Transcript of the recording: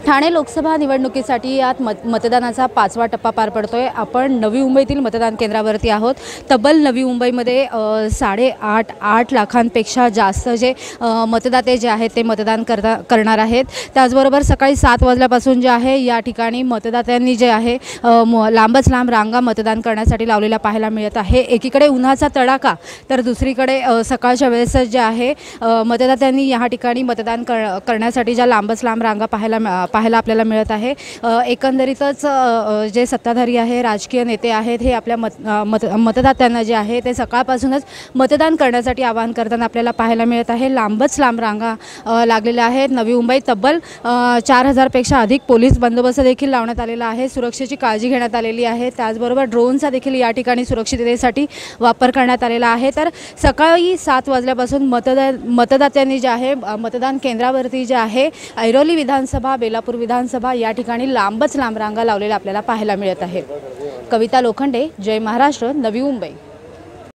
ठाणे लोकसभा निवडणुकीसाठी यात मतदानाचा 5वा टप्पा पार पडतोय। आपण नवी मुंबईतील मतदान केंद्रावरती आहोत। तब्बल नवी मुंबईमध्ये 8.5 लाखांपेक्षा जास्त जे मतदाते जे आहेत ते मतदान करणार आहेत। त्याचबरोबर सकाळी 7 वाजल्यापासून जे आहे या ठिकाणी मतदात्यांनी जे आहे लांबच लांब रांगा मतदान करण्यासाठी लावलेल्या पाहायला मिळत आहे। एकीकडे उन्हाचा तडाखा तर दुसरीकडे सकाळच्या वेळेस जे आहे मतदात्यांनी या ठिकाणी मतदान करण्यासाठी ज्या लांबच लांब रांगा पाहायला आपल्याला मिळत आहे। एकंदरीतच जे सत्ताधारी आहे राजकीय नेते आहेत हे आपल्या मतदात्यांना जे आहे ते सकाळपासूनच मतदान करण्यासाठी आवाहन करताना आपल्याला पाहायला मिळत आहे। लांबच लांब रांगा लागलेल्या आहेत। नवी मुंबईत तब्बल 4000 पेक्षा अधिक पोलीस बंदोबस्त देखील लावण्यात आलेला आहे। सुरक्षेची काळजी घेण्यात आलेली आहे। त्याचबरोबर ड्रोनचा देखील या ठिकाणी सुरक्षिततेसाठी वापर करण्यात आलेला आहे। तर सकाळी 7 वाजल्यापासून मतदात्यांनी जे आहे मतदान केंद्रावरती जे आहे ऐरोली विधानसभा बेलापूर विधानसभा या ठिकाणी लांबच लांब रांगा लावलेल्या आपल्याला पाहायला मिळत आहे। कविता लोखंडे, जय महाराष्ट्र, नवी मुंबई।